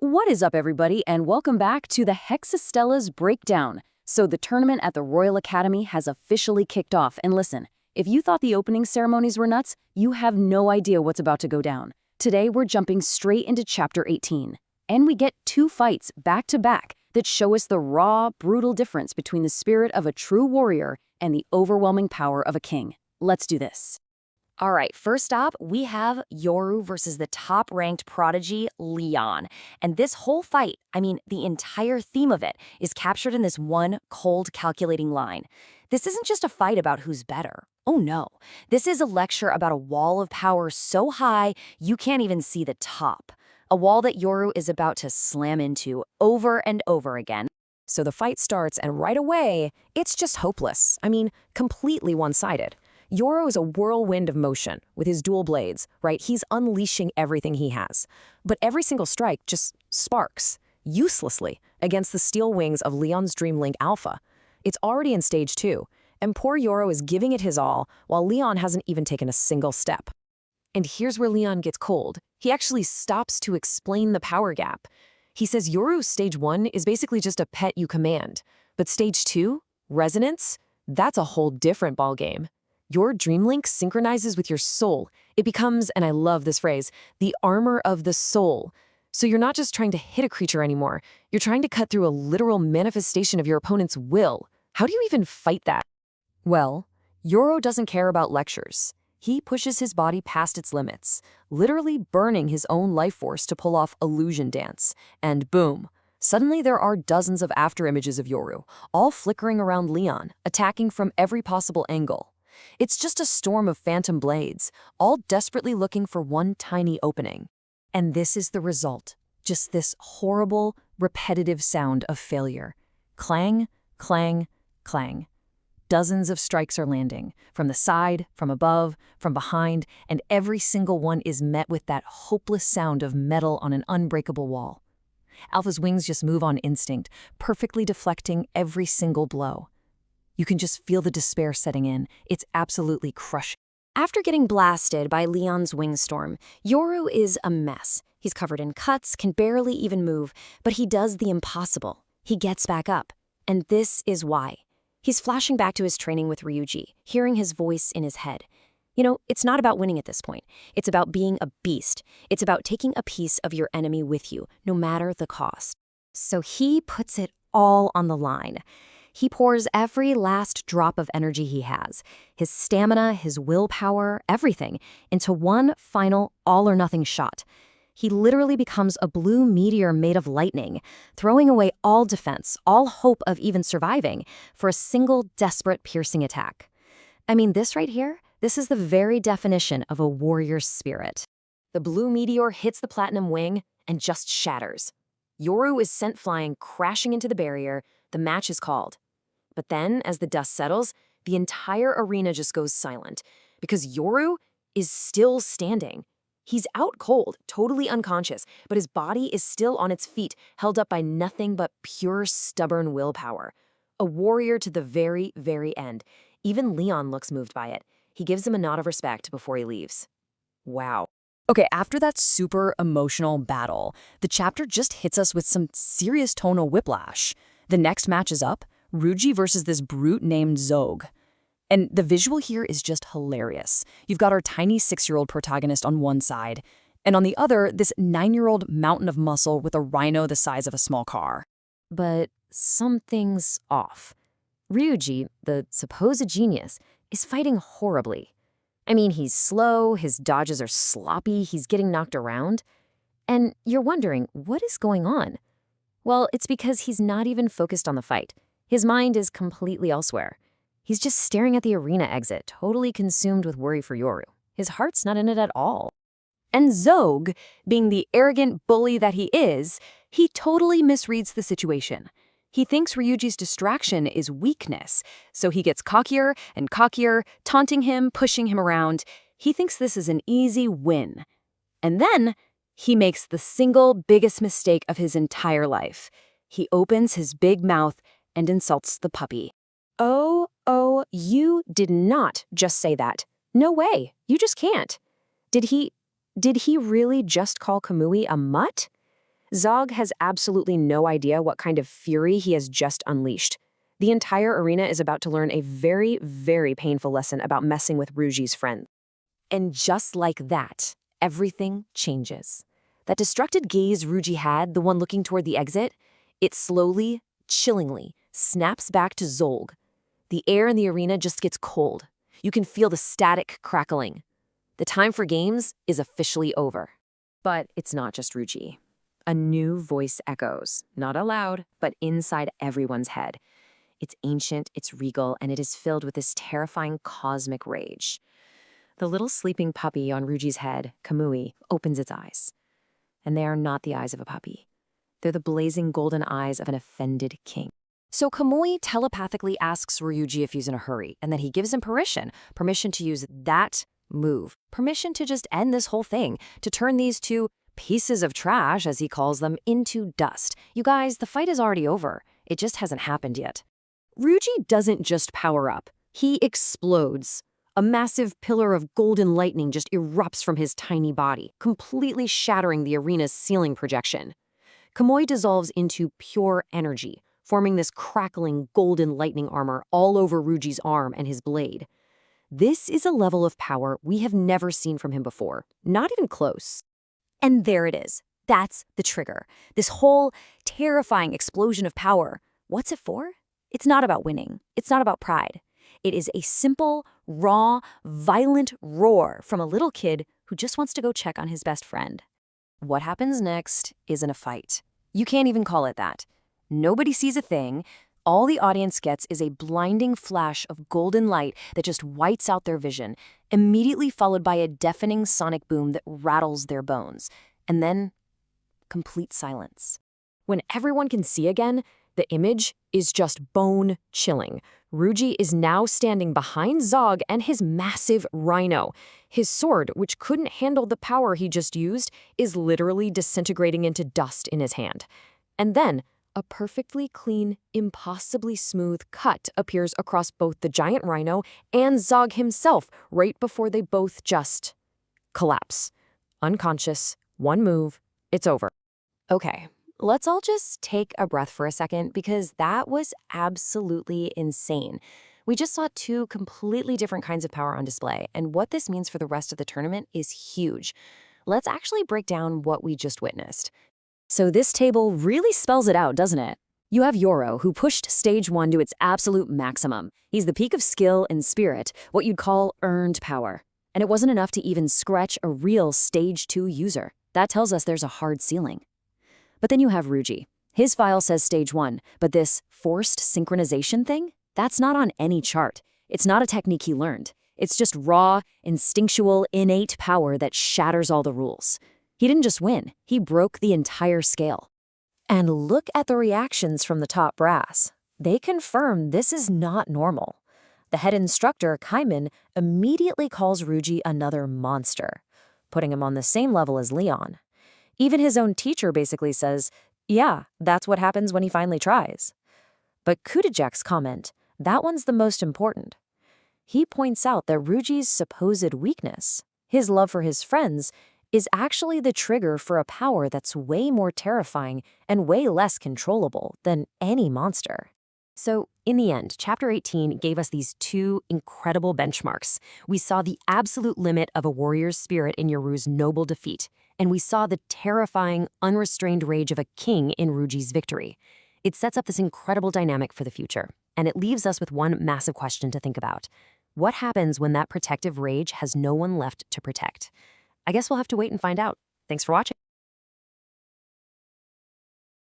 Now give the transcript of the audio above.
What is up, everybody, and welcome back to the Hexa-Stellas breakdown. So the tournament at the Royal Academy has officially kicked off, and listen, if you thought the opening ceremonies were nuts, you have no idea what's about to go down. Today we're jumping straight into Chapter 18, and we get two fights back-to-back that show us the raw, brutal difference between the spirit of a true warrior and the overwhelming power of a king. Let's do this. All right, first up, we have Yoru versus the top-ranked prodigy, Leon. And this whole fight, the entire theme of it, is captured in this one cold, calculating line. This isn't just a fight about who's better. Oh no, this is a lecture about a wall of power so high you can't even see the top. A wall that Yoru is about to slam into over and over again. So the fight starts, and right away, it's just hopeless. Completely one-sided. Yoru is a whirlwind of motion with his dual blades, right? He's unleashing everything he has. But every single strike just sparks, uselessly, against the steel wings of Leon's Dreamlink Alpha. It's already in stage 2, and poor Yoru is giving it his all, while Leon hasn't even taken a single step. And here's where Leon gets cold. He actually stops to explain the power gap. He says Yoru's stage 1 is basically just a pet you command. But stage 2, resonance, that's a whole different ballgame. Your Dreamlink synchronizes with your soul. It becomes, and I love this phrase, the armor of the soul. So you're not just trying to hit a creature anymore. You're trying to cut through a literal manifestation of your opponent's will. How do you even fight that? Well, Yoru doesn't care about lectures. He pushes his body past its limits, literally burning his own life force to pull off illusion dance. And boom, suddenly there are dozens of afterimages of Yoru, all flickering around Leon, attacking from every possible angle. It's just a storm of phantom blades, all desperately looking for one tiny opening. And this is the result, just this horrible, repetitive sound of failure. Clang, clang, clang. Dozens of strikes are landing, from the side, from above, from behind, and every single one is met with that hopeless sound of metal on an unbreakable wall. Alpha's wings just move on instinct, perfectly deflecting every single blow. You can just feel the despair setting in. It's absolutely crushing. After getting blasted by Leon's wingstorm, Yoru is a mess. He's covered in cuts, can barely even move, but he does the impossible. He gets back up. And this is why. He's flashing back to his training with Ryuji, hearing his voice in his head. It's not about winning at this point. It's about being a beast. It's about taking a piece of your enemy with you, no matter the cost. So he puts it all on the line. He pours every last drop of energy he has, his stamina, his willpower, everything, into one final all-or-nothing shot. He literally becomes a blue meteor made of lightning, throwing away all defense, all hope of even surviving, for a single desperate piercing attack. This right here, this is the very definition of a warrior's spirit. The blue meteor hits the platinum wing and just shatters. Yoru is sent flying, crashing into the barrier. The match is called. But then, as the dust settles, the entire arena just goes silent, because Yoru is still standing. He's out cold, totally unconscious, but his body is still on its feet, held up by nothing but pure, stubborn willpower. A warrior to the very, very end. Even Leon looks moved by it. He gives him a nod of respect before he leaves. Wow. Okay, after that super emotional battle, the chapter just hits us with some serious tonal whiplash. The next match is up, Ryuji versus this brute named Zog. And the visual here is just hilarious. You've got our tiny 6-year-old protagonist on one side, and on the other, this 9-year-old mountain of muscle with a rhino the size of a small car. But something's off. Ryuji, the supposed genius, is fighting horribly. He's slow, his dodges are sloppy, he's getting knocked around. And you're wondering, what is going on? Well, it's because he's not even focused on the fight. His mind is completely elsewhere. He's just staring at the arena exit, totally consumed with worry for Yoru. His heart's not in it at all. And Zog, being the arrogant bully that he is, he totally misreads the situation. He thinks Ryuji's distraction is weakness, so he gets cockier and cockier, taunting him, pushing him around. He thinks this is an easy win. And then he makes the single biggest mistake of his entire life. He opens his big mouth and insults the puppy. Oh, you did not just say that. No way, you just can't. Did he really just call Kamui a mutt? Zog has absolutely no idea what kind of fury he has just unleashed. The entire arena is about to learn a very, very painful lesson about messing with Ryuji's friend. And just like that, everything changes. That distracted gaze Ryuji had, the one looking toward the exit, it slowly, chillingly, snaps back to Zog. The air in the arena just gets cold. You can feel the static crackling. The time for games is officially over. But it's not just Ryuji. A new voice echoes, not aloud, but inside everyone's head. It's ancient, it's regal, and it is filled with this terrifying cosmic rage. The little sleeping puppy on Ryuji's head, Kamui, opens its eyes. And they are not the eyes of a puppy. They're the blazing golden eyes of an offended king. So Kamui telepathically asks Ryuji if he's in a hurry, and then he gives him permission to use that move, permission to just end this whole thing, to turn these two pieces of trash, as he calls them, into dust. You guys, the fight is already over. It just hasn't happened yet. Ryuji doesn't just power up. He explodes. A massive pillar of golden lightning just erupts from his tiny body, completely shattering the arena's ceiling projection. Kamui dissolves into pure energy, forming this crackling golden lightning armor all over Ryuji's arm and his blade. This is a level of power we have never seen from him before, not even close. And there it is. That's the trigger. This whole terrifying explosion of power. What's it for? It's not about winning. It's not about pride. It is a simple, raw, violent roar from a little kid who just wants to go check on his best friend. What happens next isn't a fight. You can't even call it that. Nobody sees a thing. All the audience gets is a blinding flash of golden light that just whites out their vision, immediately followed by a deafening sonic boom that rattles their bones. And then, complete silence. When everyone can see again, the image is just bone-chilling. Ryuji is now standing behind Zog and his massive Rhino. His sword, which couldn't handle the power he just used, is literally disintegrating into dust in his hand. And then, a perfectly clean, impossibly smooth cut appears across both the giant Rhino and Zog himself right before they both just collapse. Unconscious, one move, it's over. Okay, let's all just take a breath for a second because that was absolutely insane. We just saw two completely different kinds of power on display, and what this means for the rest of the tournament is huge. Let's actually break down what we just witnessed. So this table really spells it out, doesn't it? You have Yoro, who pushed Stage 1 to its absolute maximum. He's the peak of skill and spirit, what you'd call earned power. And it wasn't enough to even scratch a real Stage 2 user. That tells us there's a hard ceiling. But then you have Ryuji. His file says Stage 1, but this forced synchronization thing? That's not on any chart. It's not a technique he learned. It's just raw, instinctual, innate power that shatters all the rules. He didn't just win, he broke the entire scale. And look at the reactions from the top brass. They confirm this is not normal. The head instructor, Kaiman, immediately calls Ryuji another monster, putting him on the same level as Leon. Even his own teacher basically says, yeah, that's what happens when he finally tries. But Kudajek's comment, that one's the most important. He points out that Ryuji's supposed weakness, his love for his friends, is actually the trigger for a power that's way more terrifying and way less controllable than any monster. So, in the end, Chapter 18 gave us these two incredible benchmarks. We saw the absolute limit of a warrior's spirit in Yoru's noble defeat, and we saw the terrifying, unrestrained rage of a king in Ryuji's victory. It sets up this incredible dynamic for the future, and it leaves us with one massive question to think about. What happens when that protective rage has no one left to protect? I guess we'll have to wait and find out. Thanks for watching.